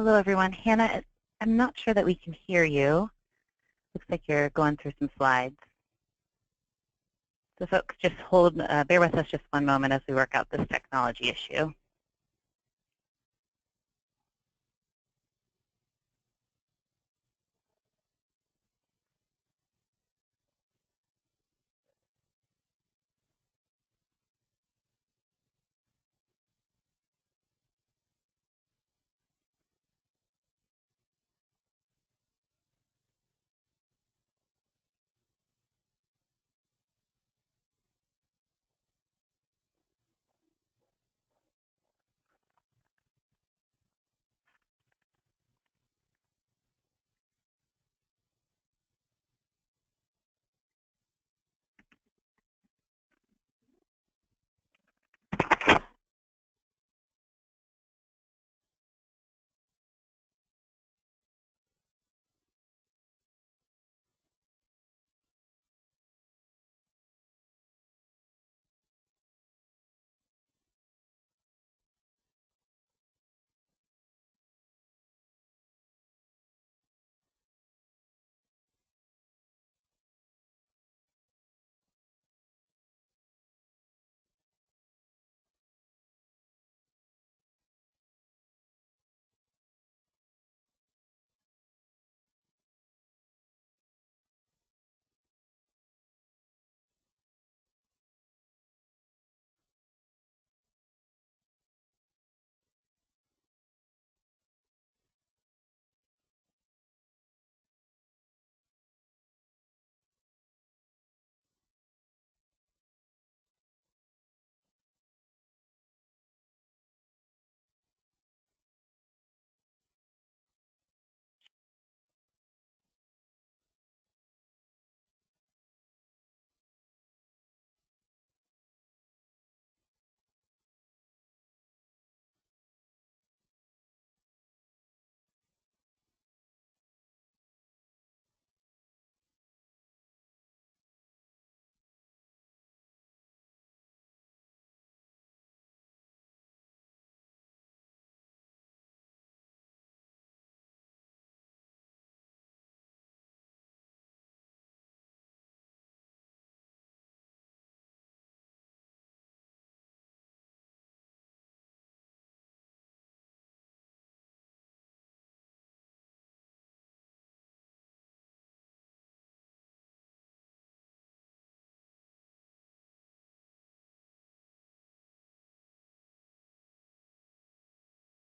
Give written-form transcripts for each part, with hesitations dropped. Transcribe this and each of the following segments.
Hello, everyone. Hannah, I'm not sure that we can hear you. Looks like you're going through some slides. So folks, just bear with us just one moment as we work out this technology issue.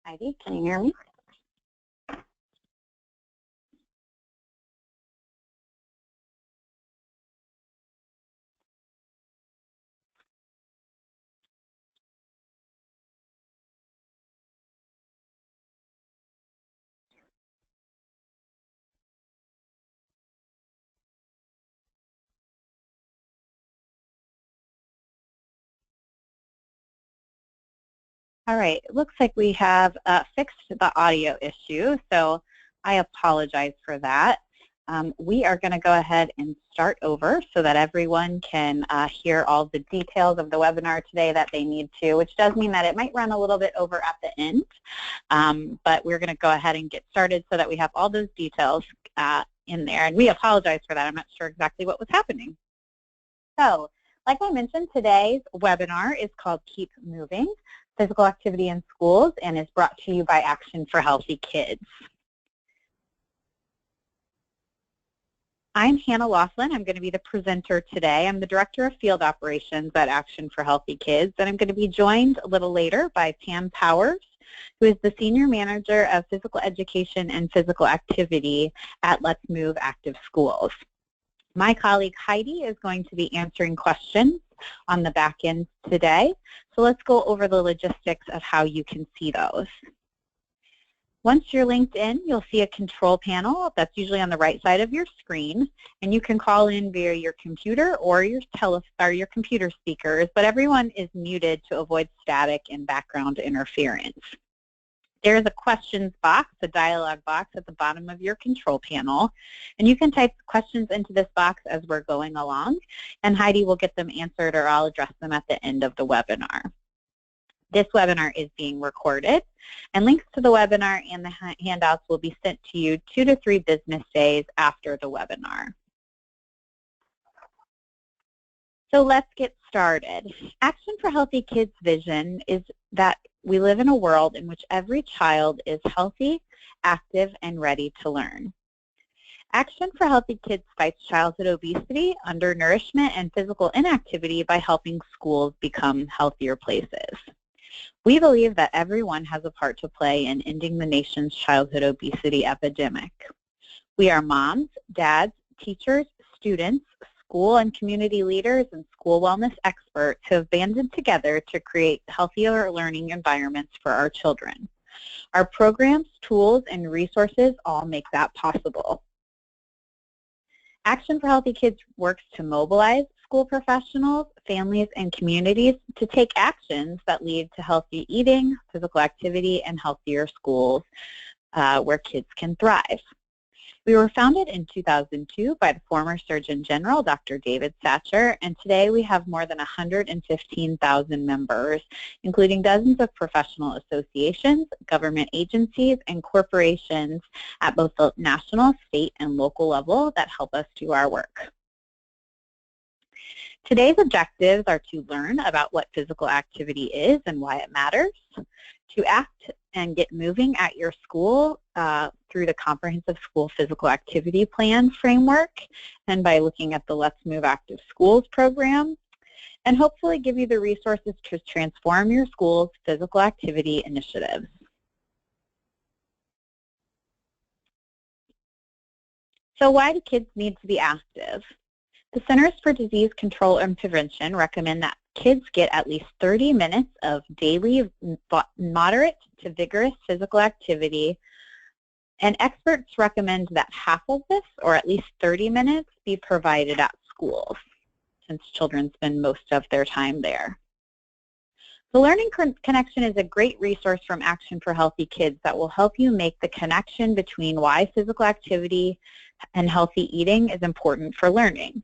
Heidi, can you hear me? All right, it looks like we have fixed the audio issue, so I apologize for that. We are going to go ahead and start over so that everyone can hear all the details of the webinar today that they need to, which does mean that it might run a little bit over at the end, but we're going to go ahead and get started so that we have all those details in there, and we apologize for that. I'm not sure exactly what was happening. So, like I mentioned, today's webinar is called Keep Moving, Physical Activity in Schools, and is brought to you by Action for Healthy Kids. I'm Hannah Laughlin. I'm going to be the presenter today. I'm the Director of Field Operations at Action for Healthy Kids, and I'm going to be joined a little later by Pam Powers, who is the Senior Manager of Physical Education and Physical Activity at Let's Move Active Schools. My colleague Heidi is going to be answering questions on the back end today. So let's go over the logistics of how you can see those. Once you're linked in, you'll see a control panel that's usually on the right side of your screen, and you can call in via your computer or your computer speakers, but everyone is muted to avoid static and background interference. There is a questions box, a dialog box at the bottom of your control panel, and you can type questions into this box as we're going along, and Heidi will get them answered or I'll address them at the end of the webinar. This webinar is being recorded, and links to the webinar and the handouts will be sent to you 2 to 3 business days after the webinar. So let's get started. Action for Healthy Kids' vision is that we live in a world in which every child is healthy, active, and ready to learn. Action for Healthy Kids fights childhood obesity, undernourishment, and physical inactivity by helping schools become healthier places. We believe that everyone has a part to play in ending the nation's childhood obesity epidemic. We are moms, dads, teachers, students, school and community leaders, and school wellness experts who have banded together to create healthier learning environments for our children. Our programs, tools, and resources all make that possible. Action for Healthy Kids works to mobilize school professionals, families, and communities to take actions that lead to healthy eating, physical activity, and healthier schools where kids can thrive. We were founded in 2002 by the former Surgeon General, Dr. David Satcher, and today we have more than 115,000 members, including dozens of professional associations, government agencies, and corporations at both the national, state, and local level that help us do our work. Today's objectives are to learn about what physical activity is and why it matters, to act and get moving at your school through the Comprehensive School Physical Activity Plan framework and by looking at the Let's Move Active Schools program, and hopefully give you the resources to transform your school's physical activity initiatives. So why do kids need to be active? The Centers for Disease Control and Prevention recommend that kids get at least 30 minutes of daily moderate to vigorous physical activity, and experts recommend that half of this, or at least 30 minutes, be provided at schools, since children spend most of their time there. The Learning Connection is a great resource from Action for Healthy Kids that will help you make the connection between why physical activity and healthy eating is important for learning.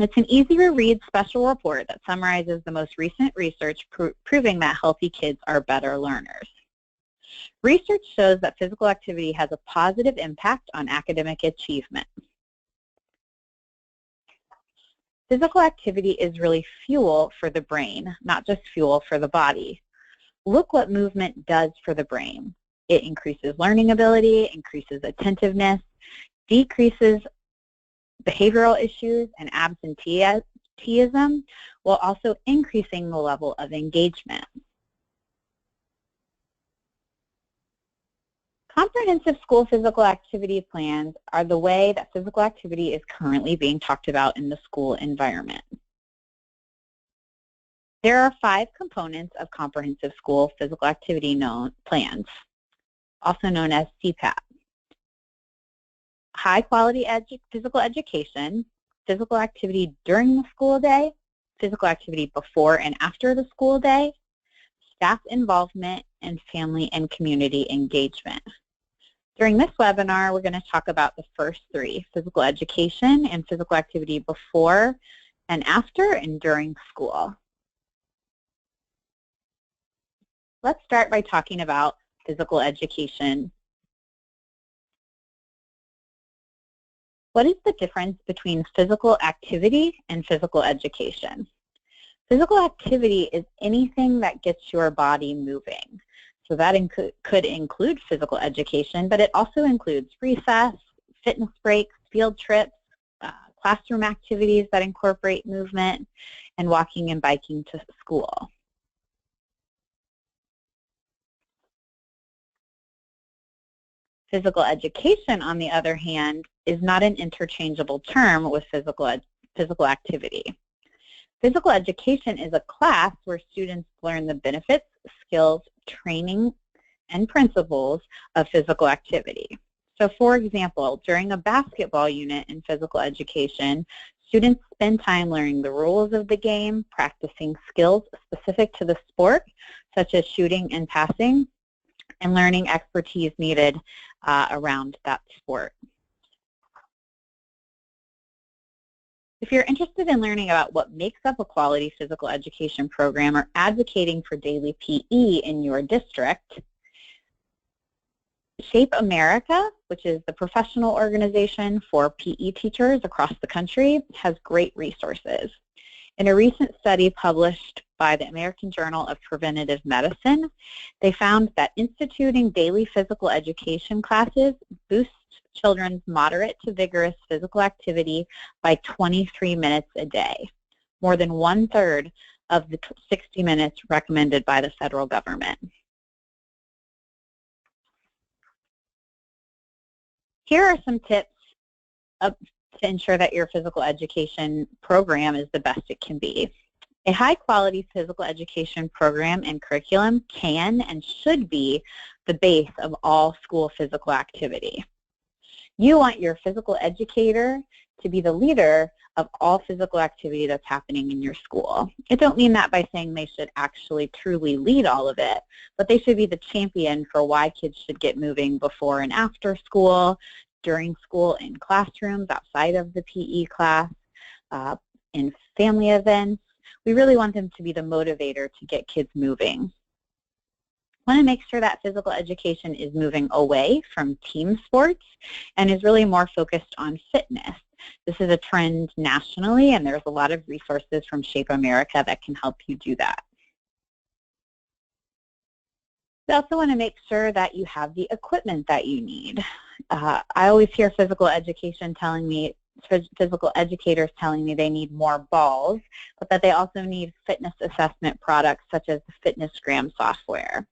It's an easy-to-read special report that summarizes the most recent research proving that healthy kids are better learners. Research shows that physical activity has a positive impact on academic achievement. Physical activity is really fuel for the brain, not just fuel for the body. Look what movement does for the brain. It increases learning ability, increases attentiveness, decreases behavioral issues and absenteeism, while also increasing the level of engagement. Comprehensive school physical activity plans are the way that physical activity is currently being talked about in the school environment. There are 5 components of comprehensive school physical activity plans, also known as CPAP. High-quality physical education, physical activity during the school day, physical activity before and after the school day, staff involvement, and family and community engagement. During this webinar, we're going to talk about the first 3, physical education and physical activity before and after and during school. Let's start by talking about physical education. What is the difference between physical activity and physical education? Physical activity is anything that gets your body moving. So that could include physical education, but it also includes recess, fitness breaks, field trips, classroom activities that incorporate movement, and walking and biking to school. Physical education, on the other hand, is not an interchangeable term with physical activity. Physical education is a class where students learn the benefits, skills, training, and principles of physical activity. So for example, during a basketball unit in physical education, students spend time learning the rules of the game, practicing skills specific to the sport, such as shooting and passing, and learning expertise needed around that sport. If you're interested in learning about what makes up a quality physical education program or advocating for daily PE in your district, Shape America, which is the professional organization for PE teachers across the country, has great resources. In a recent study published by the American Journal of Preventive Medicine, they found that instituting daily physical education classes boosts children's moderate to vigorous physical activity by 23 minutes a day, more than 1/3 of the 60 minutes recommended by the federal government. Here are some tips to ensure that your physical education program is the best it can be. A high-quality physical education program and curriculum can and should be the base of all school physical activity. You want your physical educator to be the leader of all physical activity that's happening in your school. I don't mean that by saying they should actually truly lead all of it, but they should be the champion for why kids should get moving before and after school, during school, in classrooms, outside of the PE class, in family events. We really want them to be the motivator to get kids moving. Want to make sure that physical education is moving away from team sports and is really more focused on fitness. This is a trend nationally, and there's a lot of resources from Shape America that can help you do that. We also want to make sure that you have the equipment that you need. I always hear physical educators telling me they need more balls, but that they also need fitness assessment products such as the FitnessGram software.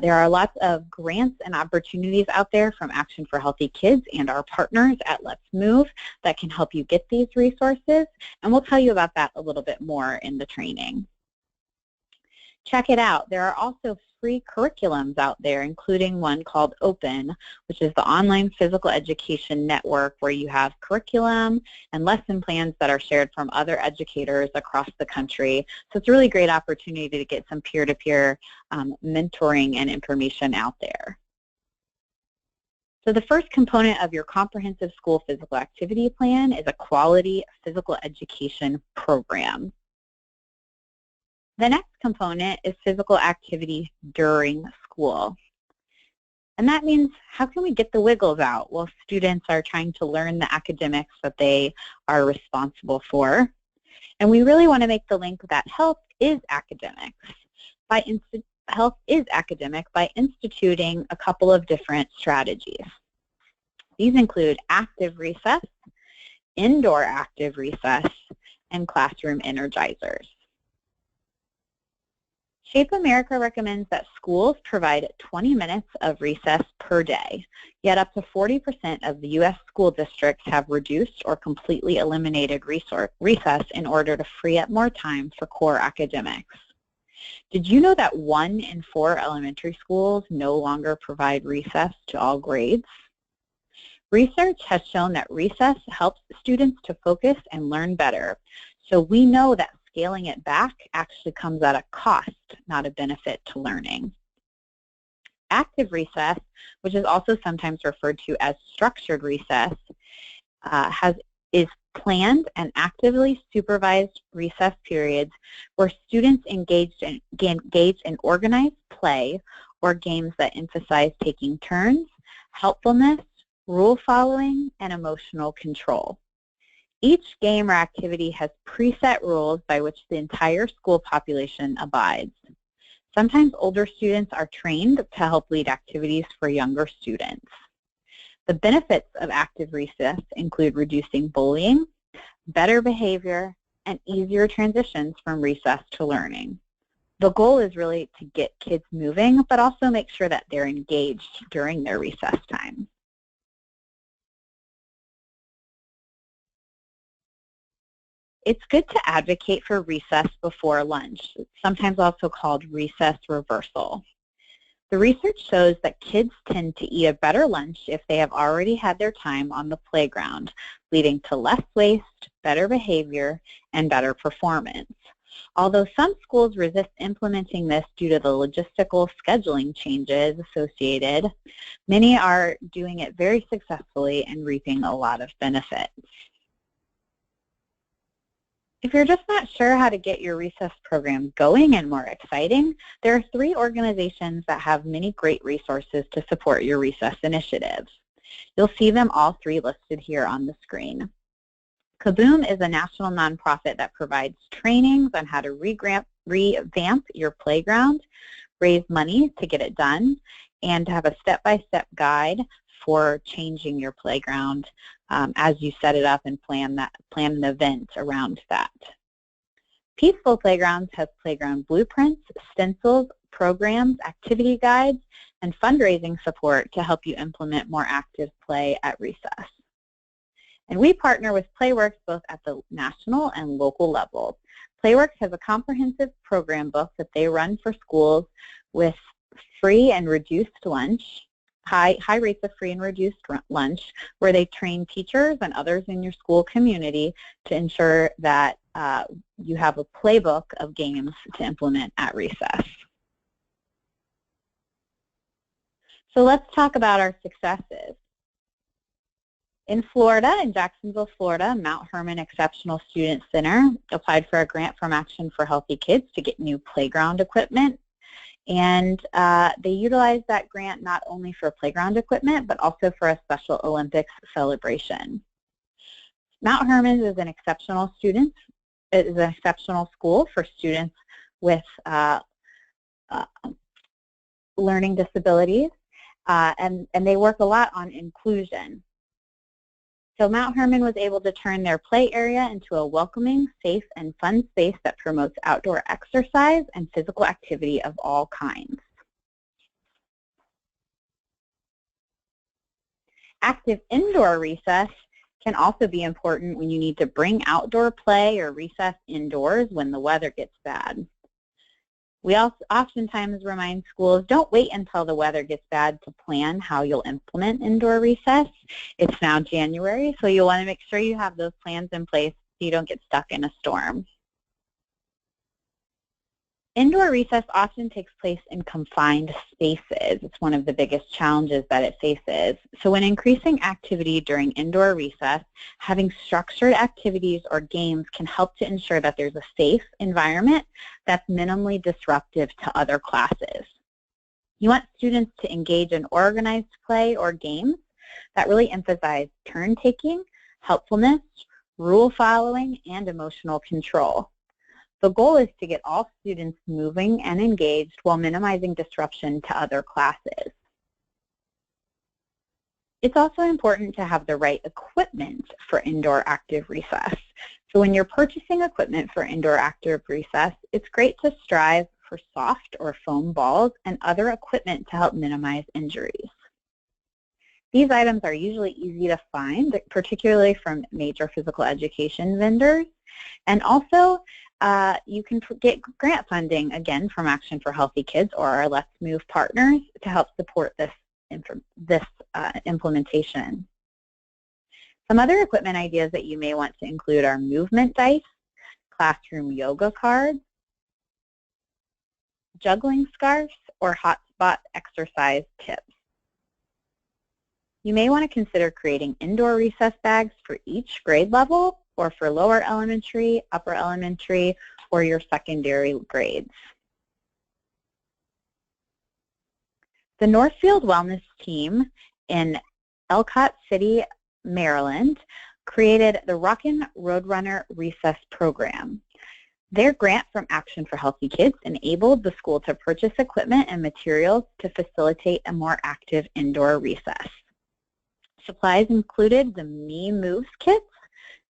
There are lots of grants and opportunities out there from Action for Healthy Kids and our partners at Let's Move that can help you get these resources, and we'll tell you about that a little bit more in the training. Check it out. There are also free curriculums out there, including one called Open, which is the online physical education network where you have curriculum and lesson plans that are shared from other educators across the country. So it's a really great opportunity to get some peer-to-peer mentoring and information out there. So the first component of your comprehensive school physical activity plan is a quality physical education program. The next component is physical activity during school. And that means, how can we get the wiggles out while students are trying to learn the academics that they are responsible for? And we really want to make the link that health is academic by instituting a couple of different strategies. These include active recess, indoor active recess, and classroom energizers. Shape America recommends that schools provide 20 minutes of recess per day, yet up to 40% of the U.S. school districts have reduced or completely eliminated recess in order to free up more time for core academics. Did you know that 1 in 4 elementary schools no longer provide recess to all grades? Research has shown that recess helps students to focus and learn better, so we know that scaling it back actually comes at a cost, not a benefit to learning. Active recess, which is also sometimes referred to as structured recess, is planned and actively supervised recess periods where students engage in organized play or games that emphasize taking turns, helpfulness, rule following, and emotional control. Each game or activity has preset rules by which the entire school population abides. Sometimes older students are trained to help lead activities for younger students. The benefits of active recess include reducing bullying, better behavior, and easier transitions from recess to learning. The goal is really to get kids moving, but also make sure that they're engaged during their recess time. It's good to advocate for recess before lunch, sometimes also called recess reversal. The research shows that kids tend to eat a better lunch if they have already had their time on the playground, leading to less waste, better behavior, and better performance. Although some schools resist implementing this due to the logistical scheduling changes associated, many are doing it very successfully and reaping a lot of benefits. If you're just not sure how to get your recess program going and more exciting, there are 3 organizations that have many great resources to support your recess initiatives. You'll see them all 3 listed here on the screen. Kaboom is a national nonprofit that provides trainings on how to revamp your playground, raise money to get it done, and have a step-by-step guide for changing your playground as you set it up and plan an event around that. Peaceful Playgrounds has playground blueprints, stencils, programs, activity guides, and fundraising support to help you implement more active play at recess. And we partner with Playworks both at the national and local level. Playworks has a comprehensive program book that they run for schools with free and reduced lunch, high rates of free and reduced lunch, where they train teachers and others in your school community to ensure that you have a playbook of games to implement at recess. So let's talk about our successes. In Florida, in Jacksonville, Florida, Mount Hermon Exceptional Student Center applied for a grant from Action for Healthy Kids to get new playground equipment. And they utilized that grant not only for playground equipment, but also for a Special Olympics celebration. Mount Hermon is an exceptional school for students with learning disabilities, and they work a lot on inclusion. So Mount Hermon was able to turn their play area into a welcoming, safe, and fun space that promotes outdoor exercise and physical activity of all kinds. Active indoor recess can also be important when you need to bring outdoor play or recess indoors when the weather gets bad. We also oftentimes remind schools, don't wait until the weather gets bad to plan how you'll implement indoor recess. It's now January, so you'll want to make sure you have those plans in place so you don't get stuck in a storm. Indoor recess often takes place in confined spaces. It's one of the biggest challenges that it faces. So when increasing activity during indoor recess, having structured activities or games can help to ensure that there's a safe environment that's minimally disruptive to other classes. You want students to engage in organized play or games that really emphasize turn-taking, helpfulness, rule following, and emotional control. The goal is to get all students moving and engaged while minimizing disruption to other classes. It's also important to have the right equipment for indoor active recess. So when you're purchasing equipment for indoor active recess, it's great to strive for soft or foam balls and other equipment to help minimize injuries. These items are usually easy to find, particularly from major physical education vendors. And also, you can get grant funding, again, from Action for Healthy Kids or our Let's Move partners to help support this implementation. Some other equipment ideas that you may want to include are movement dice, classroom yoga cards, juggling scarves, or hotspot exercise tips. You may want to consider creating indoor recess bags for each grade level or for lower elementary, upper elementary, or your secondary grades. The Northfield Wellness Team in Ellicott City, Maryland, created the Rockin' Roadrunner Recess Program. Their grant from Action for Healthy Kids enabled the school to purchase equipment and materials to facilitate a more active indoor recess. Supplies included the Me Moves kits,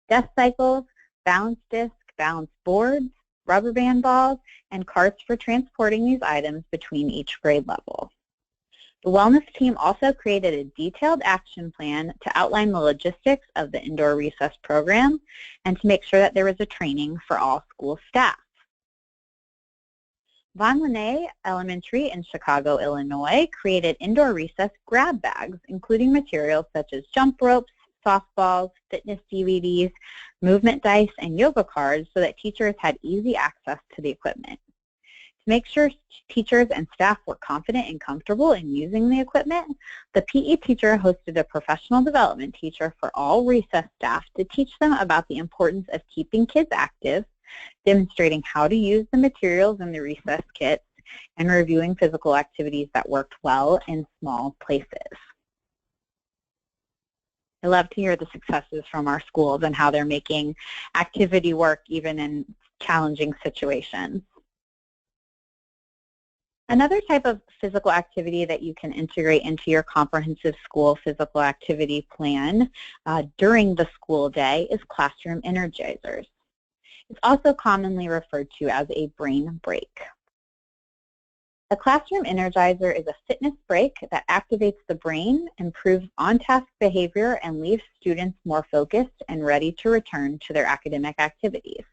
desk cycles, balance disc, balance boards, rubber band balls, and carts for transporting these items between each grade level. The wellness team also created a detailed action plan to outline the logistics of the indoor recess program and to make sure that there was a training for all school staff. Von Linné Elementary in Chicago, Illinois, created indoor recess grab bags, including materials such as jump ropes, softballs, fitness DVDs, movement dice, and yoga cards so that teachers had easy access to the equipment. To make sure teachers and staff were confident and comfortable in using the equipment, the PE teacher hosted a professional development teacher for all recess staff to teach them about the importance of keeping kids active, demonstrating how to use the materials in the recess kits, and reviewing physical activities that worked well in small places. I love to hear the successes from our schools and how they're making activity work even in challenging situations. Another type of physical activity that you can integrate into your comprehensive school physical activity plan during the school day is classroom energizers. It's also commonly referred to as a brain break. A classroom energizer is a fitness break that activates the brain, improves on-task behavior, and leaves students more focused and ready to return to their academic activities.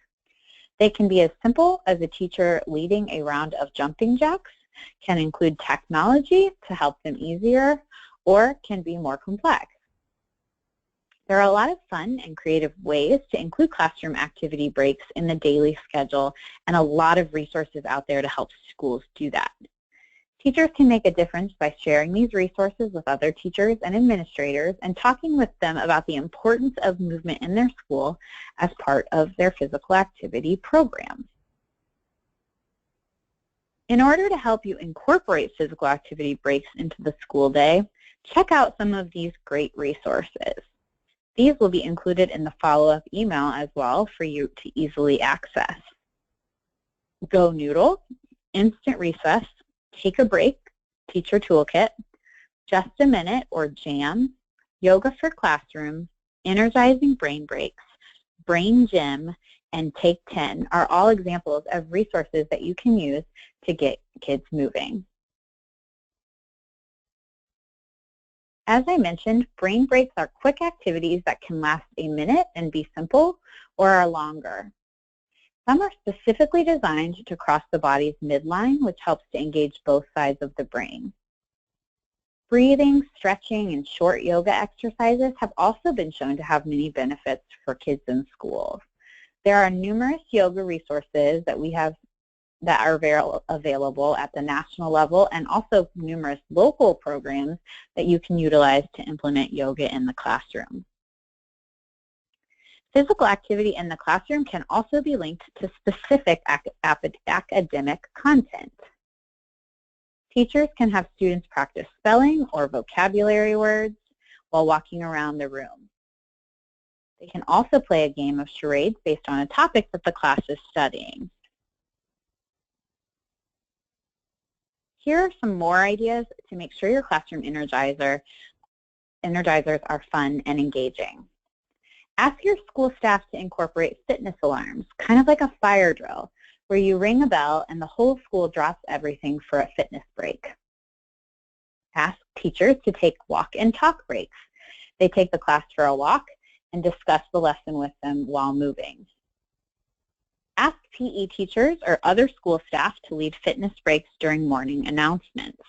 They can be as simple as a teacher leading a round of jumping jacks, can include technology to help them easier, or can be more complex. There are a lot of fun and creative ways to include classroom activity breaks in the daily schedule, and a lot of resources out there to help schools do that. Teachers can make a difference by sharing these resources with other teachers and administrators and talking with them about the importance of movement in their school as part of their physical activity program. In order to help you incorporate physical activity breaks into the school day, check out some of these great resources. These will be included in the follow-up email as well for you to easily access. Go Noodle, Instant Recess, Take a Break, Teacher Toolkit, Just a Minute or JAM, Yoga for Classroom, Energizing Brain Breaks, Brain Gym, and Take 10 are all examples of resources that you can use to get kids moving. As I mentioned, brain breaks are quick activities that can last a minute and be simple, or are longer. Some are specifically designed to cross the body's midline, which helps to engage both sides of the brain. Breathing, stretching, and short yoga exercises have also been shown to have many benefits for kids in schools. There are numerous yoga resources that we have that are available at the national level, and also numerous local programs that you can utilize to implement yoga in the classroom. Physical activity in the classroom can also be linked to specific academic content. Teachers can have students practice spelling or vocabulary words while walking around the room. They can also play a game of charades based on a topic that the class is studying. Here are some more ideas to make sure your classroom energizers are fun and engaging. Ask your school staff to incorporate fitness alarms, kind of like a fire drill, where you ring a bell and the whole school drops everything for a fitness break. Ask teachers to take walk and talk breaks. They take the class for a walk and discuss the lesson with them while moving. Ask PE teachers or other school staff to lead fitness breaks during morning announcements.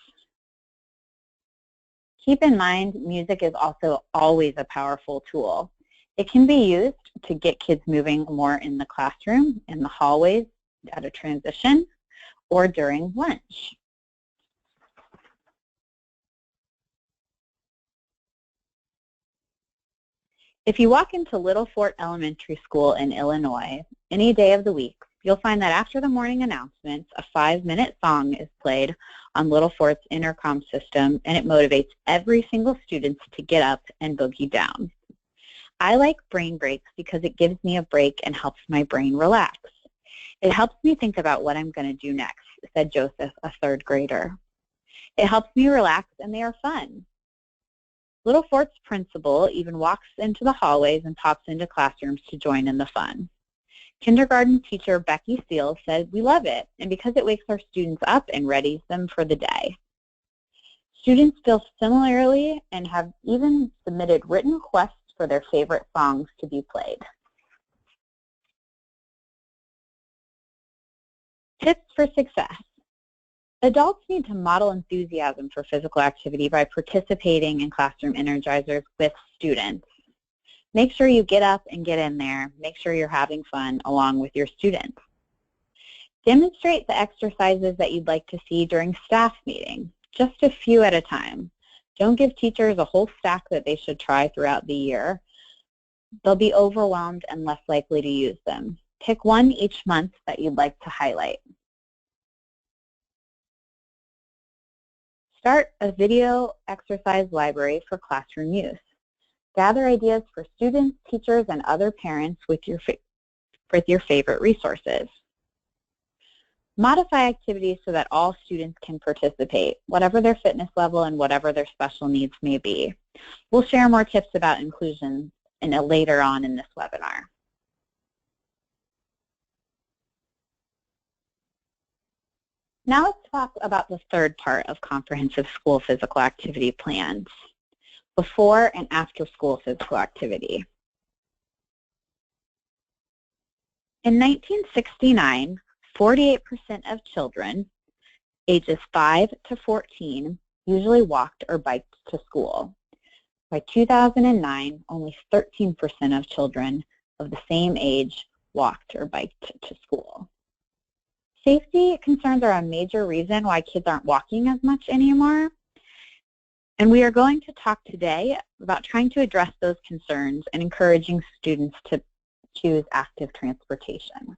Keep in mind, music is also always a powerful tool. It can be used to get kids moving more in the classroom, in the hallways, at a transition, or during lunch. If you walk into Little Fort Elementary School in Illinois any day of the week, you'll find that after the morning announcements, a 5-minute song is played on Little Fort's intercom system, and it motivates every single student to get up and boogie down. I like brain breaks because it gives me a break and helps my brain relax. It helps me think about what I'm going to do next, said Joseph, a 3rd grader. It helps me relax, and they are fun. Little Fort's principal even walks into the hallways and pops into classrooms to join in the fun. Kindergarten teacher Becky Steele said, "We love it, and because it wakes our students up and readies them for the day." Students feel similarly and have even submitted written requests for their favorite songs to be played. Tips for success. Adults need to model enthusiasm for physical activity by participating in classroom energizers with students. Make sure you get up and get in there. Make sure you're having fun along with your students. Demonstrate the exercises that you'd like to see during staff meeting, just a few at a time. Don't give teachers a whole stack that they should try throughout the year. They'll be overwhelmed and less likely to use them. Pick one each month that you'd like to highlight. Start a video exercise library for classroom use. Gather ideas for students, teachers, and other parents with your favorite resources. Modify activities so that all students can participate, whatever their fitness level and whatever their special needs may be. We'll share more tips about inclusion later on in this webinar. Now let's talk about the third part of comprehensive school physical activity plans, before and after school physical activity. In 1969, 48% of children ages 5 to 14 usually walked or biked to school. By 2009, only 13% of children of the same age walked or biked to school. Safety concerns are a major reason why kids aren't walking as much anymore. And we are going to talk today about trying to address those concerns and encouraging students to choose active transportation.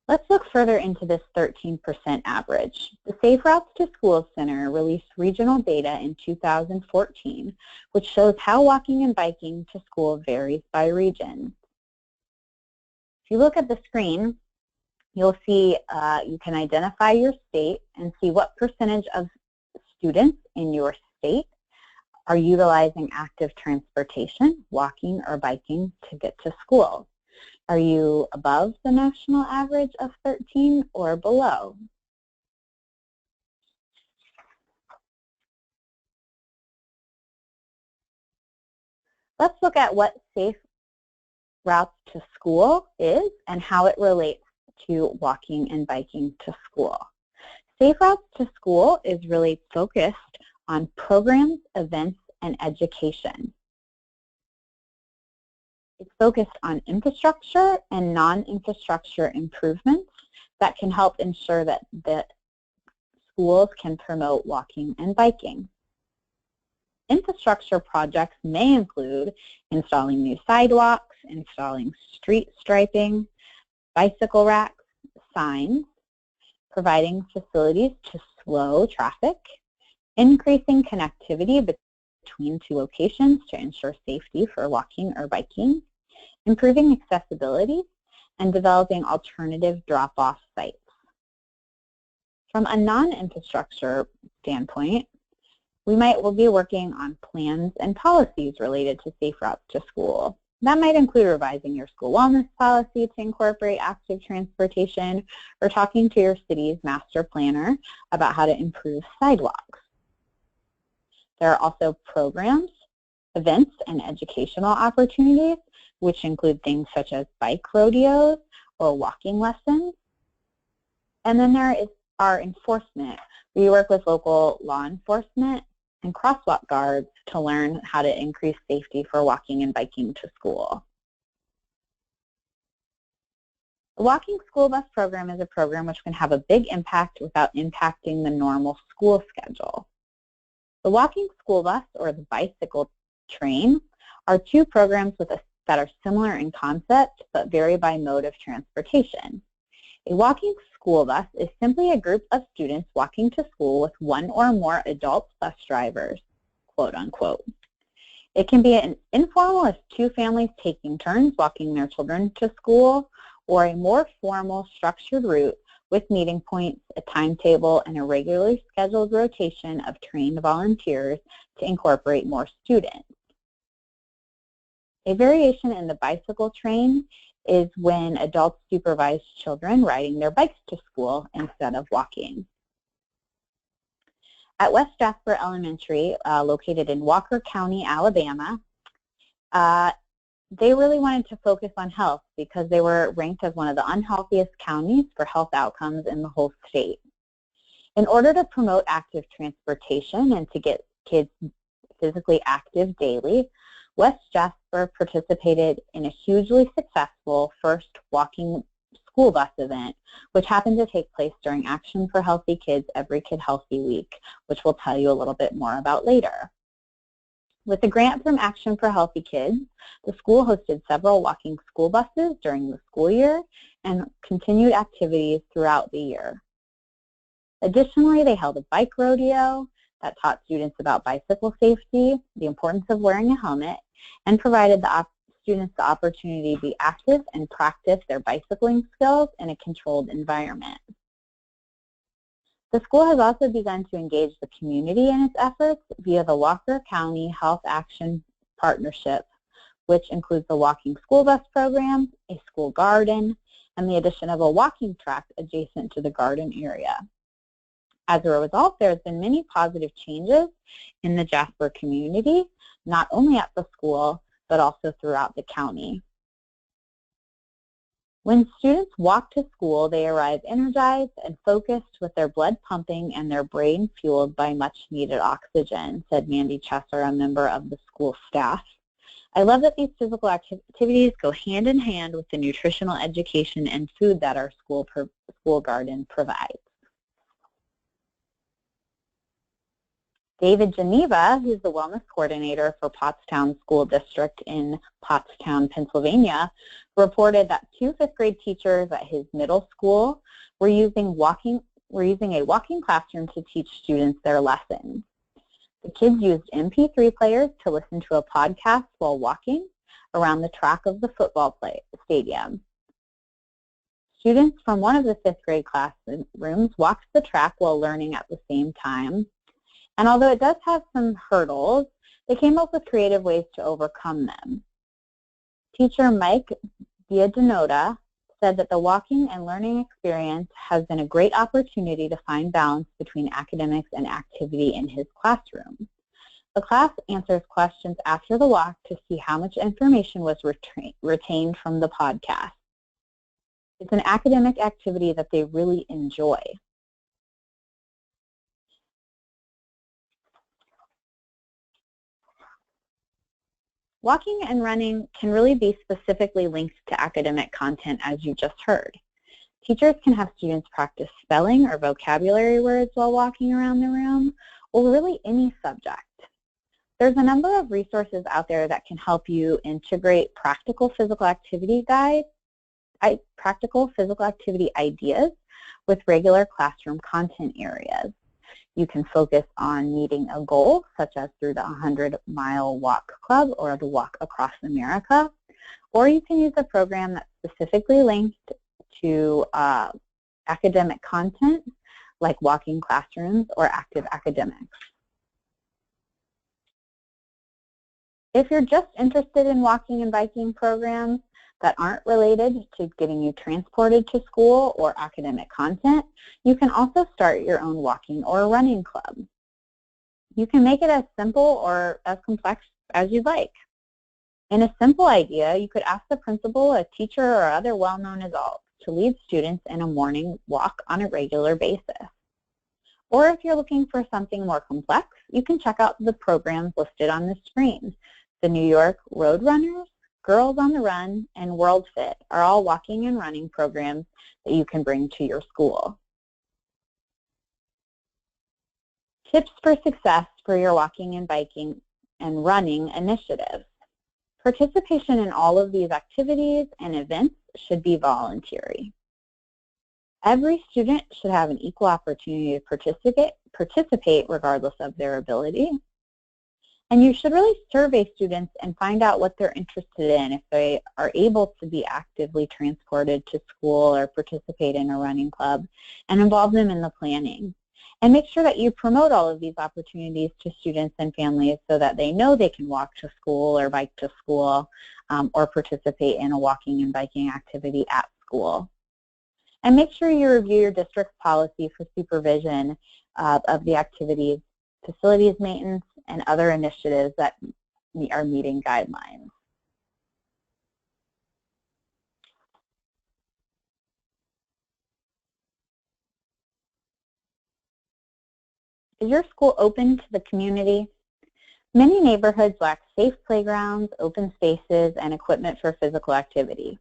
Let's look further into this 13% average. The Safe Routes to School Center released regional data in 2014, which shows how walking and biking to school varies by region. If you look at the screen, you'll see you can identify your state and see what percentage of students in your state are utilizing active transportation, walking or biking to get to school. Are you above the national average of 13 or below? Let's look at what Safe Routes to School is and how it relates to walking and biking to school. Safe Routes to School is really focused on programs, events, and education. It's focused on infrastructure and non-infrastructure improvements that can help ensure that schools can promote walking and biking. Infrastructure projects may include installing new sidewalks, installing street striping, bicycle racks, signs, providing facilities to slow traffic, increasing connectivity between two locations to ensure safety for walking or biking, improving accessibility, and developing alternative drop-off sites. From a non-infrastructure standpoint, we'll be working on plans and policies related to Safe Routes to School. That might include revising your school wellness policy to incorporate active transportation or talking to your city's master planner about how to improve sidewalks. There are also programs, events, and educational opportunities, which include things such as bike rodeos or walking lessons. And then there is our enforcement. We work with local law enforcement and crosswalk guards to learn how to increase safety for walking and biking to school. The Walking School Bus Program is a program which can have a big impact without impacting the normal school schedule. The Walking School Bus or the Bicycle Train are two programs that are similar in concept but vary by mode of transportation. A walking school bus is simply a group of students walking to school with one or more adult bus drivers, quote unquote. It can be an informal as two families taking turns walking their children to school, or a more formal structured route with meeting points, a timetable, and a regularly scheduled rotation of trained volunteers to incorporate more students. A variation in the bicycle train is when adults supervise children riding their bikes to school instead of walking. At West Jasper Elementary, located in Walker County, Alabama, they really wanted to focus on health because they were ranked as one of the unhealthiest counties for health outcomes in the whole state. In order to promote active transportation and to get kids physically active daily, West Jasper participated in a hugely successful first walking school bus event, which happened to take place during Action for Healthy Kids Every Kid Healthy Week, which we'll tell you a little bit more about later. With a grant from Action for Healthy Kids, the school hosted several walking school buses during the school year and continued activities throughout the year. Additionally, they held a bike rodeo that taught students about bicycle safety, the importance of wearing a helmet, and provided the students the opportunity to be active and practice their bicycling skills in a controlled environment. The school has also begun to engage the community in its efforts via the Walker County Health Action Partnership, which includes the walking school bus program, a school garden, and the addition of a walking track adjacent to the garden area. As a result, there has been many positive changes in the Jasper community, not only at the school, but also throughout the county. When students walk to school, they arrive energized and focused with their blood pumping and their brain fueled by much-needed oxygen, said Mandy Chesser, a member of the school staff. I love that these physical activities go hand in hand with the nutritional education and food that our school garden provides. David Geneva, who's the wellness coordinator for Pottstown School District in Pottstown, Pennsylvania, reported that 2 fifth-grade teachers at his middle school were using a walking classroom to teach students their lessons. The kids used MP3 players to listen to a podcast while walking around the track of the football stadium. Students from one of the 5th-grade classrooms walked the track while learning at the same time. And although it does have some hurdles, they came up with creative ways to overcome them. Teacher Mike Diadenota said that the walking and learning experience has been a great opportunity to find balance between academics and activity in his classroom. The class answers questions after the walk to see how much information was retained from the podcast. It's an academic activity that they really enjoy. Walking and running can really be specifically linked to academic content, as you just heard. Teachers can have students practice spelling or vocabulary words while walking around the room, or really any subject. There's a number of resources out there that can help you integrate practical physical activity ideas with regular classroom content areas. You can focus on meeting a goal, such as through the 100-mile walk club or the Walk Across America, or you can use a program that's specifically linked to academic content, like walking classrooms or active academics. If you're just interested in walking and biking programs that aren't related to getting you transported to school or academic content, you can also start your own walking or running club. You can make it as simple or as complex as you'd like. In a simple idea, you could ask the principal, a teacher, or other well-known adult to lead students in a morning walk on a regular basis. Or if you're looking for something more complex, you can check out the programs listed on the screen. The New York Road Runners, Girls on the Run, and World Fit are all walking and running programs that you can bring to your school. Tips for success for your walking and biking and running initiatives. Participation in all of these activities and events should be voluntary. Every student should have an equal opportunity to participate regardless of their ability. And you should really survey students and find out what they're interested in, if they are able to be actively transported to school or participate in a running club, and involve them in the planning. And make sure that you promote all of these opportunities to students and families so that they know they can walk to school or bike to school or participate in a walking and biking activity at school. And make sure you review your district's policy for supervision of the activities, facilities maintenance, and other initiatives that are meeting guidelines. Is your school open to the community? Many neighborhoods lack safe playgrounds, open spaces, and equipment for physical activity.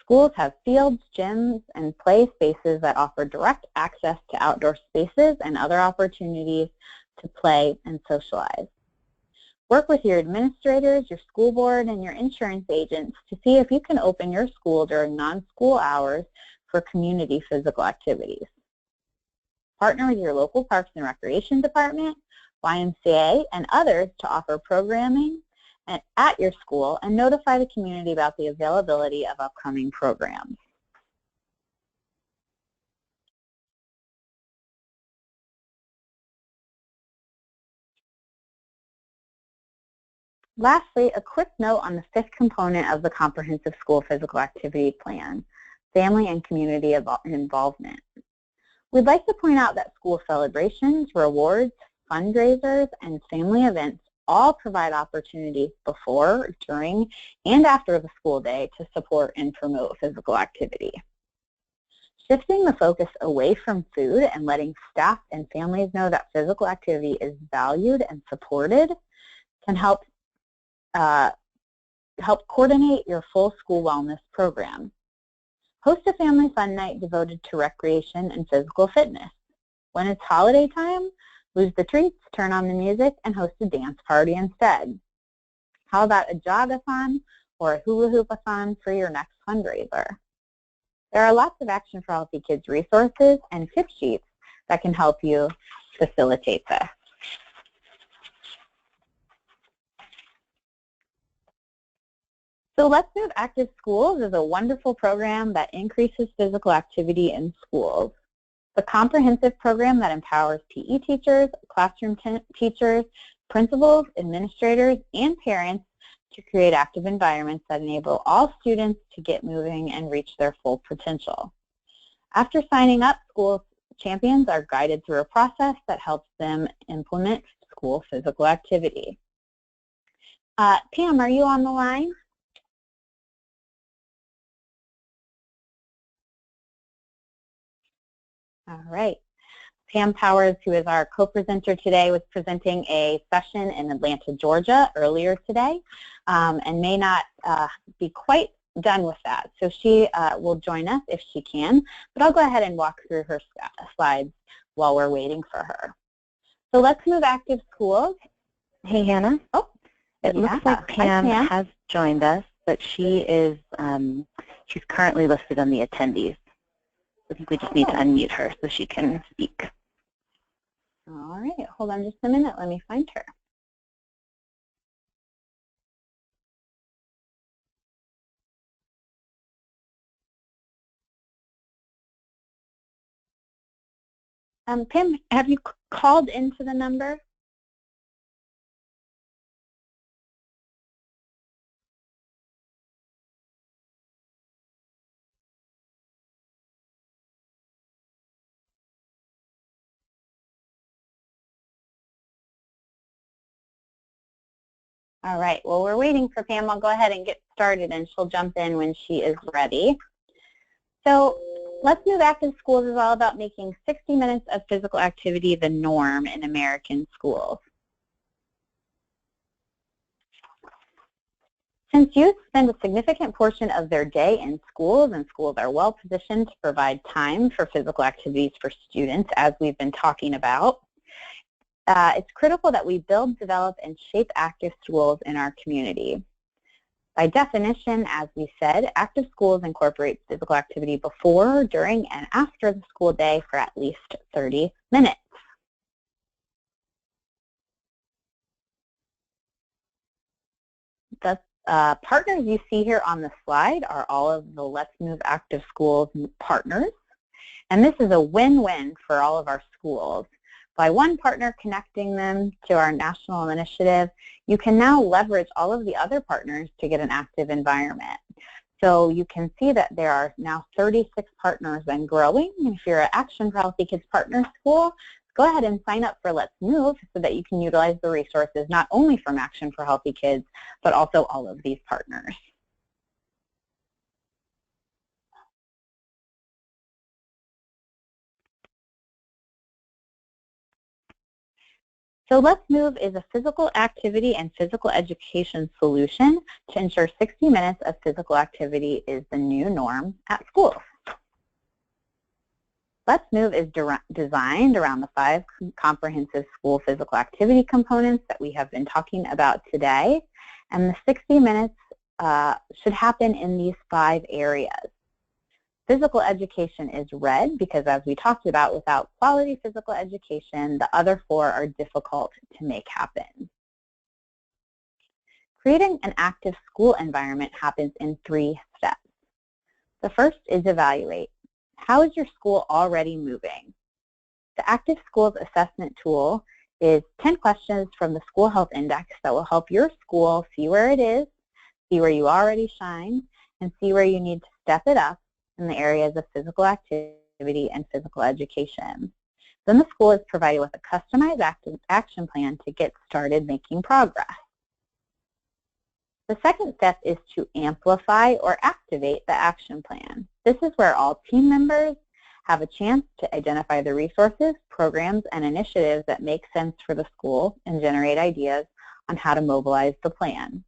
Schools have fields, gyms, and play spaces that offer direct access to outdoor spaces and other opportunities to play and socialize. Work with your administrators, your school board, and your insurance agents to see if you can open your school during non-school hours for community physical activities. Partner with your local Parks and Recreation Department, YMCA, and others to offer programming at your school and notify the community about the availability of upcoming programs. Lastly, a quick note on the fifth component of the Comprehensive School Physical Activity Plan, family and community involvement. We'd like to point out that school celebrations, rewards, fundraisers, and family events all provide opportunities before, during, and after the school day to support and promote physical activity. Shifting the focus away from food and letting staff and families know that physical activity is valued and supported can help coordinate your full school wellness program. Host a family fun night devoted to recreation and physical fitness. When it's holiday time, lose the treats, turn on the music, and host a dance party instead. How about a jog-a-thon or a hula hoop-a-thon for your next fundraiser? There are lots of Action for Healthy Kids resources and tip sheets that can help you facilitate this. So Let's Move Active Schools is a wonderful program that increases physical activity in schools. The comprehensive program that empowers PE teachers, classroom teachers, principals, administrators, and parents to create active environments that enable all students to get moving and reach their full potential. After signing up, school champions are guided through a process that helps them implement school physical activity. Pam, are you on the line? All right. Pam Powers, who is our co-presenter today, was presenting a session in Atlanta, Georgia earlier today and may not be quite done with that. So she will join us if she can, but I'll go ahead and walk through her slides while we're waiting for her. So Let's Move Active Schools. Hey, Hannah. Oh, it looks like Pam has joined us, but she is she's currently listed on the attendees. I think we just need to unmute her so she can speak. All right, hold on just a minute. Let me find her. Pam, have you called into the number? All right, well, we're waiting for Pam. I'll go ahead and get started, and she'll jump in when she is ready. So Let's Move Active Schools is all about making 60 minutes of physical activity the norm in American schools. Since youth spend a significant portion of their day in schools, and schools are well positioned to provide time for physical activities for students, as we've been talking about, it's critical that we build, develop, and shape active schools in our community. By definition, as we said, active schools incorporate physical activity before, during, and after the school day for at least 30 minutes. The partners you see here on the slide are all of the Let's Move Active Schools partners, and this is a win-win for all of our schools. By one partner connecting them to our national initiative, you can now leverage all of the other partners to get an active environment. So you can see that there are now 36 partners and growing. And if you're an Action for Healthy Kids partner school, go ahead and sign up for Let's Move so that you can utilize the resources not only from Action for Healthy Kids, but also all of these partners. So Let's Move is a physical activity and physical education solution to ensure 60 minutes of physical activity is the new norm at schools. Let's Move is designed around the 5 comprehensive school physical activity components that we have been talking about today, and the 60 minutes should happen in these 5 areas. Physical education is red because, as we talked about, without quality physical education, the other 4 are difficult to make happen. Creating an active school environment happens in 3 steps. The first is evaluate. How is your school already moving? The Active Schools Assessment Tool is 10 questions from the School Health Index that will help your school see where it is, see where you already shine, and see where you need to step it up in the areas of physical activity and physical education. Then the school is provided with a customized action plan to get started making progress. The second step is to amplify or activate the action plan. This is where all team members have a chance to identify the resources, programs, and initiatives that make sense for the school and generate ideas on how to mobilize the plan.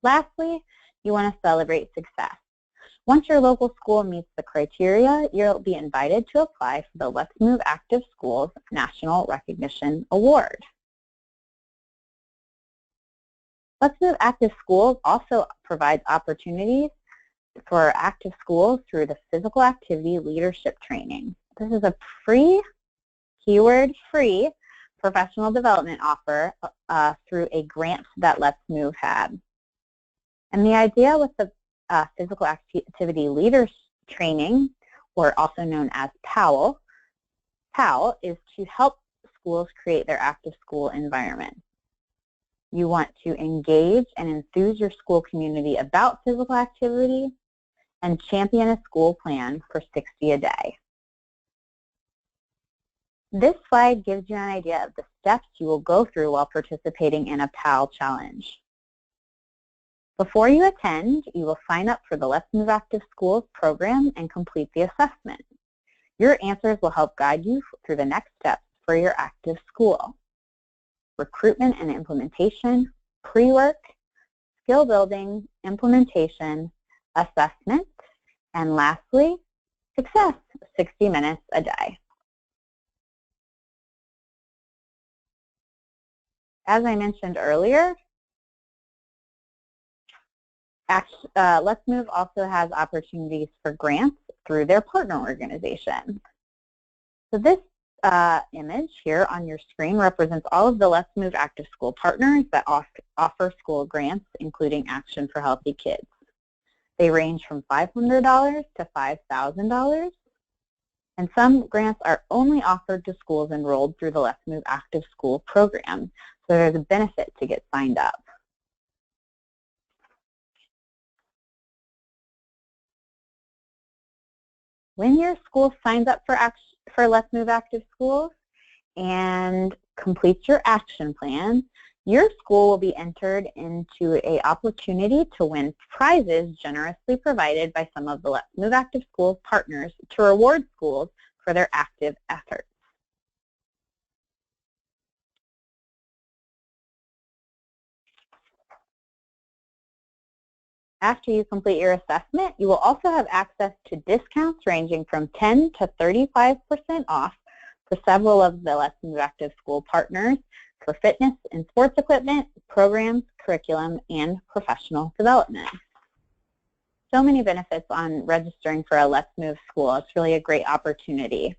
Lastly, you want to celebrate success. Once your local school meets the criteria, you'll be invited to apply for the Let's Move Active Schools National Recognition Award. Let's Move Active Schools also provides opportunities for active schools through the Physical Activity Leadership Training. This is a free, keyword free, professional development offer through a grant that Let's Move had. And the idea with the Physical Activity Leaders Training, or also known as PAL, is to help schools create their active school environment. You want to engage and enthuse your school community about physical activity and champion a school plan for 60 a day. This slide gives you an idea of the steps you will go through while participating in a PAL challenge. Before you attend, you will sign up for the Let's Move Active Schools program and complete the assessment. Your answers will help guide you through the next steps for your active school: recruitment and implementation, pre-work, skill building, implementation, assessment, and lastly, success, 60 minutes a day. As I mentioned earlier, Let's Move also has opportunities for grants through their partner organization. So this image here on your screen represents all of the Let's Move Active School partners that offer school grants, including Action for Healthy Kids. They range from $500 to $5,000, and some grants are only offered to schools enrolled through the Let's Move Active School program, so there's a benefit to get signed up. When your school signs up for Let's Move Active Schools and completes your action plan, your school will be entered into an opportunity to win prizes generously provided by some of the Let's Move Active Schools partners to reward schools for their active efforts. After you complete your assessment, you will also have access to discounts ranging from 10 to 35% off for several of the Let's Move Active School partners for fitness and sports equipment, programs, curriculum, and professional development. So many benefits on registering for a Let's Move school. It's really a great opportunity.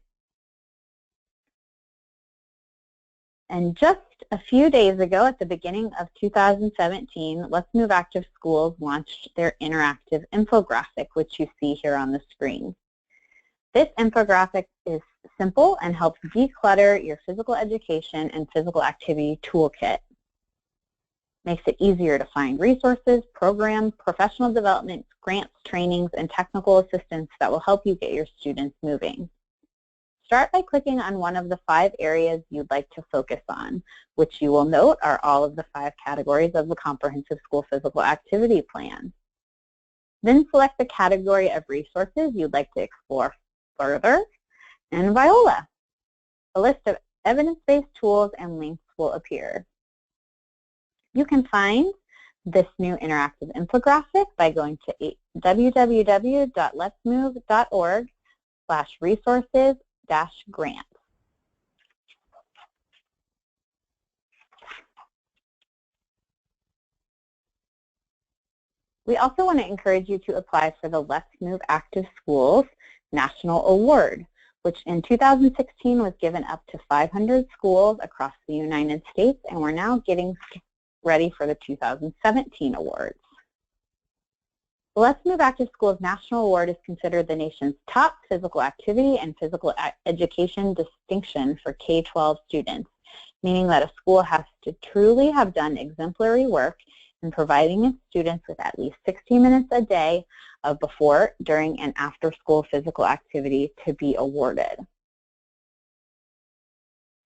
And just a few days ago, at the beginning of 2017, Let's Move Active Schools launched their interactive infographic, which you see here on the screen. This infographic is simple and helps declutter your physical education and physical activity toolkit. Makes it easier to find resources, programs, professional development, grants, trainings, and technical assistance that will help you get your students moving. Start by clicking on one of the 5 areas you'd like to focus on, which you will note are all of the 5 categories of the Comprehensive School Physical Activity Plan. Then select the category of resources you'd like to explore further, and Viola. A list of Evidence-based tools and links will appear. You can find this new interactive infographic by going to www.letsmove.org/resources-grants. We also want to encourage you to apply for the Let's Move Active Schools National Award, which in 2016 was given up to 500 schools across the United States, and we're now getting ready for the 2017 awards. The Let's Move Active Schools National Award is considered the nation's top physical activity and physical education distinction for K-12 students, meaning that a school has to truly have done exemplary work in providing its students with at least 60 minutes a day of before, during, and after school physical activity to be awarded.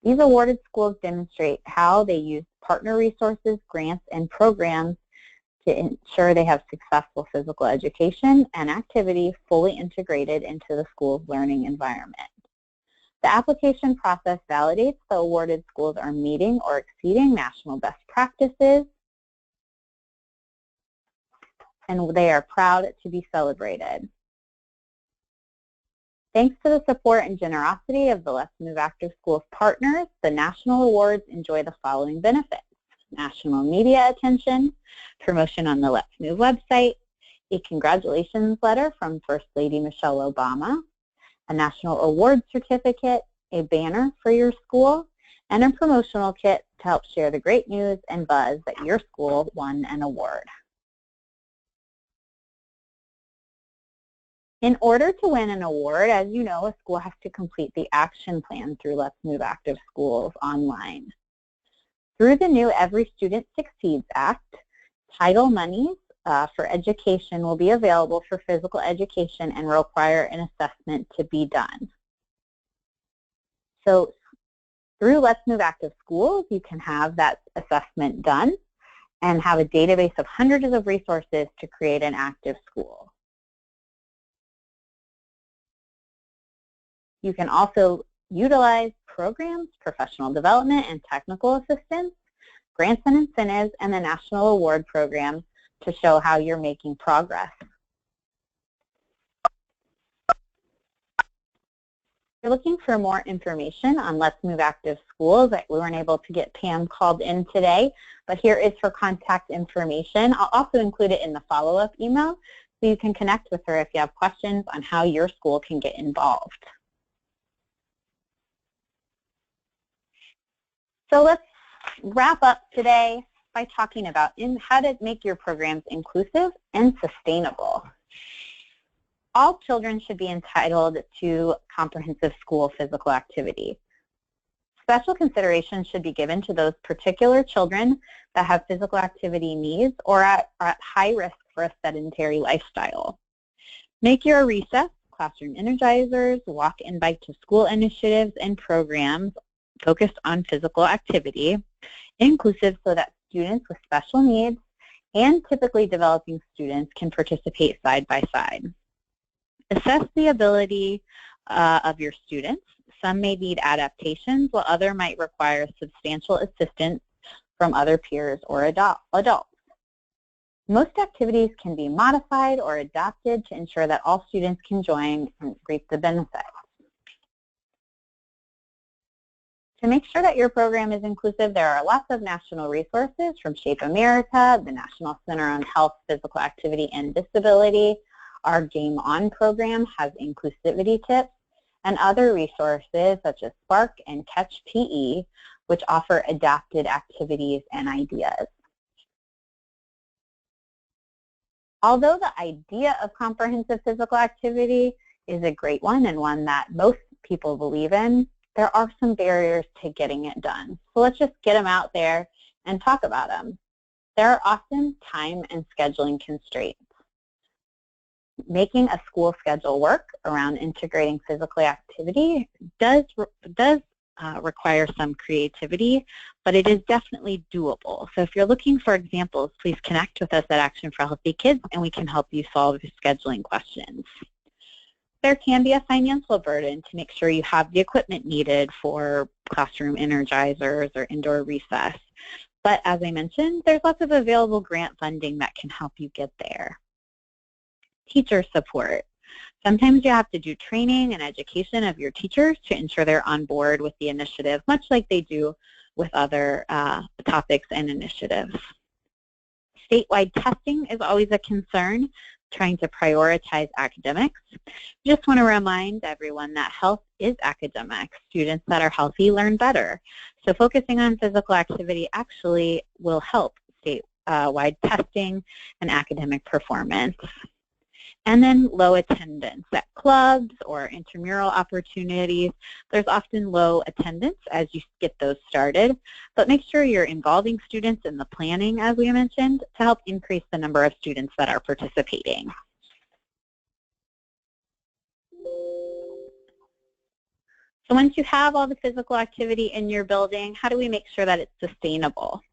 These awarded schools demonstrate how they use partner resources, grants, and programs to ensure they have successful physical education and activity fully integrated into the school's learning environment. The application process validates the awarded schools are meeting or exceeding national best practices, and they are proud to be celebrated. Thanks to the support and generosity of the Let's Move Active Schools partners, the national awards enjoy the following benefits: national media attention, promotion on the Let's Move website, a congratulations letter from First Lady Michelle Obama, a national award certificate, a banner for your school, and a promotional kit to help share the great news and buzz that your school won an award. In order to win an award, as you know, a school has to complete the action plan through Let's Move Active Schools online. Through the new Every Student Succeeds Act, title monies for education will be available for physical education and require an assessment to be done. So through Let's Move Active Schools, you can have that assessment done and have a database of hundreds of resources to create an active school. You can also utilize programs, professional development, and technical assistance, grants and incentives, and the National Award Program to show how you're making progress. If you're looking for more information on Let's Move Active Schools, we weren't able to get Pam called in today, but here is her contact information. I'll also include it in the follow-up email so you can connect with her if you have questions on how your school can get involved. So let's wrap up today by talking about how to make your programs inclusive and sustainable. All children should be entitled to comprehensive school physical activity. Special consideration should be given to those particular children that have physical activity needs or are at high risk for a sedentary lifestyle. Make your recess, classroom energizers, walk and bike to school initiatives, and programs focused on physical activity inclusive so that students with special needs and typically developing students can participate side by side. Assess the ability of your students. Some may need adaptations, while others might require substantial assistance from other peers or adults. Most activities can be modified or adapted to ensure that all students can join and reap the benefits. To make sure that your program is inclusive, there are lots of national resources from Shape America, the National Center on Health, Physical Activity, and Disability. Our Game On program has inclusivity tips, and other resources such as Spark and Catch PE, which offer adapted activities and ideas. Although the idea of comprehensive physical activity is a great one and one that most people believe in, there are some barriers to getting it done. So let's just get them out there and talk about them. There are often time and scheduling constraints. Making a school schedule work around integrating physical activity does require some creativity, but it is definitely doable. So if you're looking for examples, please connect with us at Action for Healthy Kids and we can help you solve your scheduling questions. There can be a financial burden to make sure you have the equipment needed for classroom energizers or indoor recess. But as I mentioned, there's lots of available grant funding that can help you get there. Teacher support. Sometimes you have to do training and education of your teachers to ensure they're on board with the initiative, much like they do with other topics and initiatives. Statewide testing is always a concern, trying to prioritize academics. Just want to remind everyone that health is academic. Students that are healthy learn better. So focusing on physical activity actually will help statewide testing and academic performance. And then low attendance at clubs or intramural opportunities. There's often low attendance as you get those started, but make sure you're involving students in the planning, as we mentioned, to help increase the number of students that are participating. So once you have all the physical activity in your building, how do we make sure that it's sustainable?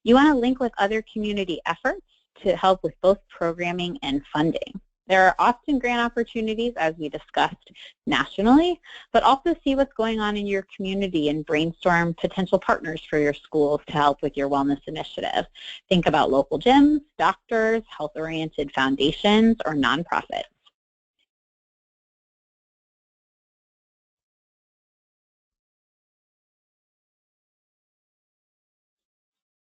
You want to link with other community efforts to help with both programming and funding. There are often grant opportunities, as we discussed, nationally, but also see what's going on in your community and brainstorm potential partners for your schools to help with your wellness initiative. Think about local gyms, doctors, health-oriented foundations, or nonprofits.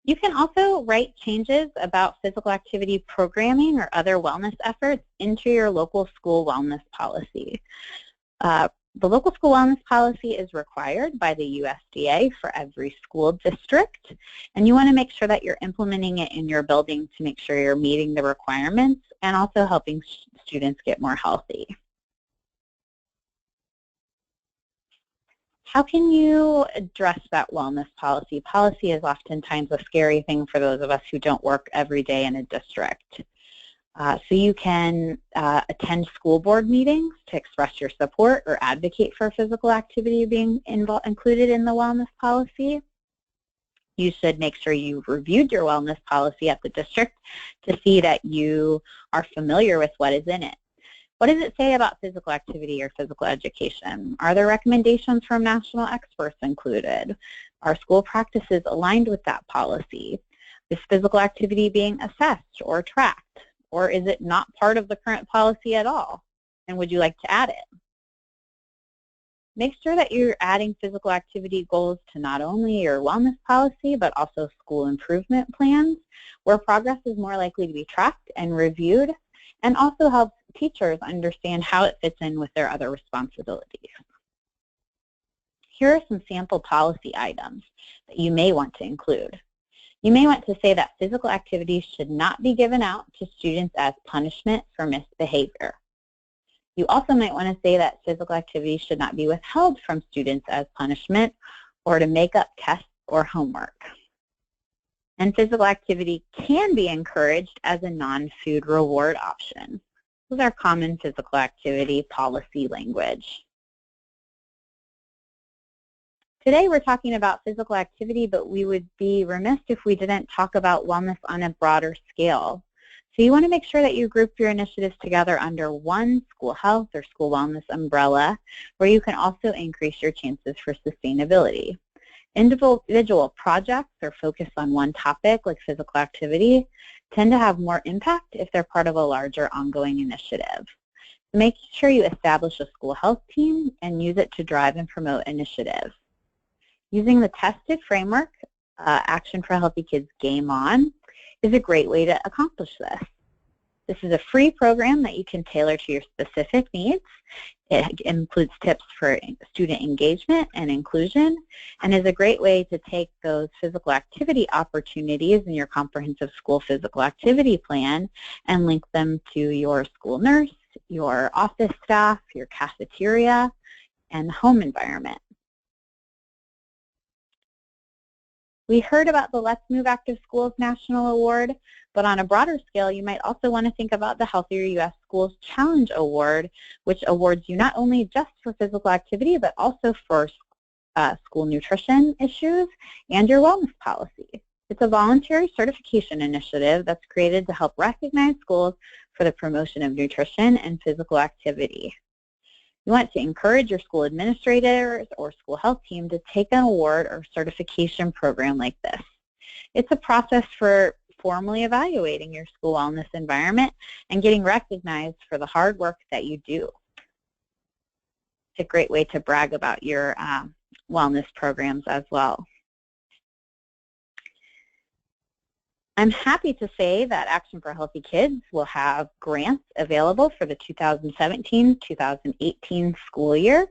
You can also write changes about physical activity programming or other wellness efforts into your local school wellness policy. The local school wellness policy is required by the USDA for every school district, and you want to make sure that you're implementing it in your building to make sure you're meeting the requirements and also helping students get more healthy. How can you address that wellness policy? Policy is oftentimes a scary thing for those of us who don't work every day in a district. So you can attend school board meetings to express your support or advocate for physical activity being included in the wellness policy. You should make sure you've reviewed your wellness policy at the district to see that you are familiar with what is in it. What does it say about physical activity or physical education? Are there recommendations from national experts included? Are school practices aligned with that policy? Is physical activity being assessed or tracked? Or is it not part of the current policy at all? And would you like to add it? Make sure that you're adding physical activity goals to not only your wellness policy, but also school improvement plans, where progress is more likely to be tracked and reviewed, and also helps teachers understand how it fits in with their other responsibilities. Here are some sample policy items that you may want to include. You may want to say that physical activity should not be given out to students as punishment for misbehavior. You also might want to say that physical activity should not be withheld from students as punishment or to make up tests or homework. And physical activity can be encouraged as a non-food reward option. Those are common physical activity policy language. Today we're talking about physical activity, but we would be remiss if we didn't talk about wellness on a broader scale. So you want to make sure that you group your initiatives together under one school health or school wellness umbrella, where you can also increase your chances for sustainability. Individual projects or focus on one topic, like physical activity, tend to have more impact if they're part of a larger ongoing initiative. So make sure you establish a school health team and use it to drive and promote initiatives. Using the tested framework, Action for Healthy Kids Game On, is a great way to accomplish this. This is a free program that you can tailor to your specific needs. It includes tips for student engagement and inclusion, and is a great way to take those physical activity opportunities in your comprehensive school physical activity plan and link them to your school nurse, your office staff, your cafeteria, and home environment. We heard about the Let's Move Active Schools National Award, but on a broader scale, you might also want to think about the Healthier U.S. Schools Challenge Award, which awards you not only just for physical activity, but also for school nutrition issues and your wellness policy. It's a voluntary certification initiative that's created to help recognize schools for the promotion of nutrition and physical activity. You want to encourage your school administrators or school health team to take an award or certification program like this. It's a process for formally evaluating your school wellness environment and getting recognized for the hard work that you do. It's a great way to brag about your wellness programs as well. I'm happy to say that Action for Healthy Kids will have grants available for the 2017-2018 school year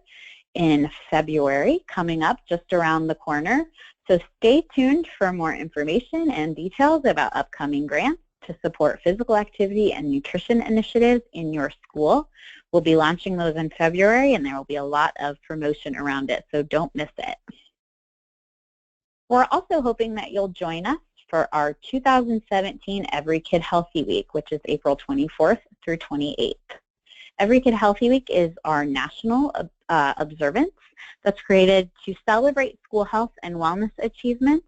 in February, coming up just around the corner. So stay tuned for more information and details about upcoming grants to support physical activity and nutrition initiatives in your school. We'll be launching those in February, and there will be a lot of promotion around it, so don't miss it. We're also hoping that you'll join us for our 2017 Every Kid Healthy Week, which is April 24th through 28th. Every Kid Healthy Week is our national observance that's created to celebrate school health and wellness achievements.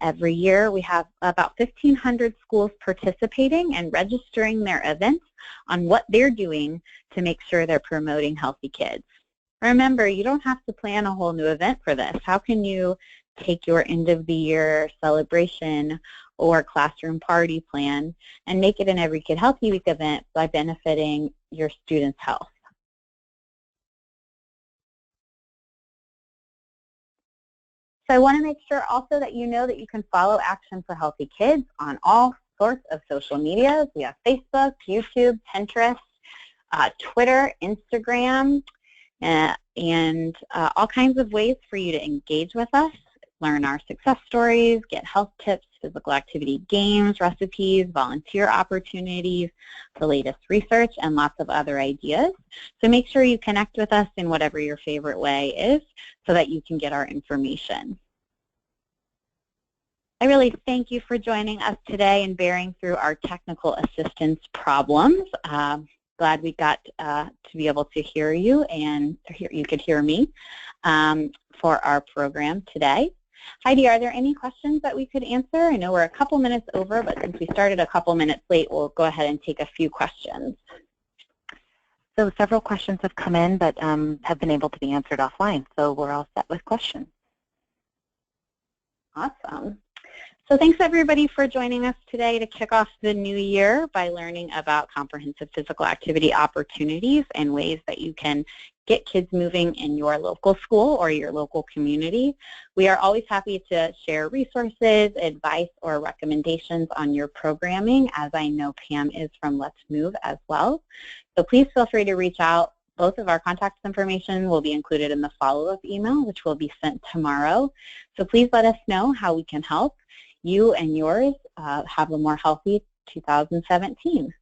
Every year we have about 1,500 schools participating and registering their events on what they're doing to make sure they're promoting healthy kids. Remember, you don't have to plan a whole new event for this. How can you take your end of the year celebration or classroom party plan and make it an Every Kid Healthy Week event by benefiting your students' health? So I want to make sure also that you know that you can follow Action for Healthy Kids on all sorts of social medias. We have Facebook, YouTube, Pinterest, Twitter, Instagram, and all kinds of ways for you to engage with us, learn our success stories, get health tips, physical activity games, recipes, volunteer opportunities, the latest research, and lots of other ideas. So make sure you connect with us in whatever your favorite way is so that you can get our information. I really thank you for joining us today and bearing through our technical assistance problems. Glad we got to be able to hear you and you could hear me for our program today. Heidi, are there any questions that we could answer? I know we're a couple minutes over, but since we started a couple minutes late, we'll go ahead and take a few questions. So several questions have come in, but have been able to be answered offline, so we're all set with questions. Awesome. So thanks everybody for joining us today to kick off the new year by learning about comprehensive physical activity opportunities and ways that you can get kids moving in your local school or your local community. We are always happy to share resources, advice, or recommendations on your programming, as I know Pam is from Let's Move as well. So please feel free to reach out. Both of our contact information will be included in the follow-up email, which will be sent tomorrow. So please let us know how we can help you and yours have a more healthy 2017.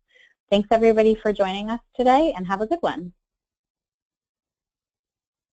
Thanks everybody for joining us today, and have a good one.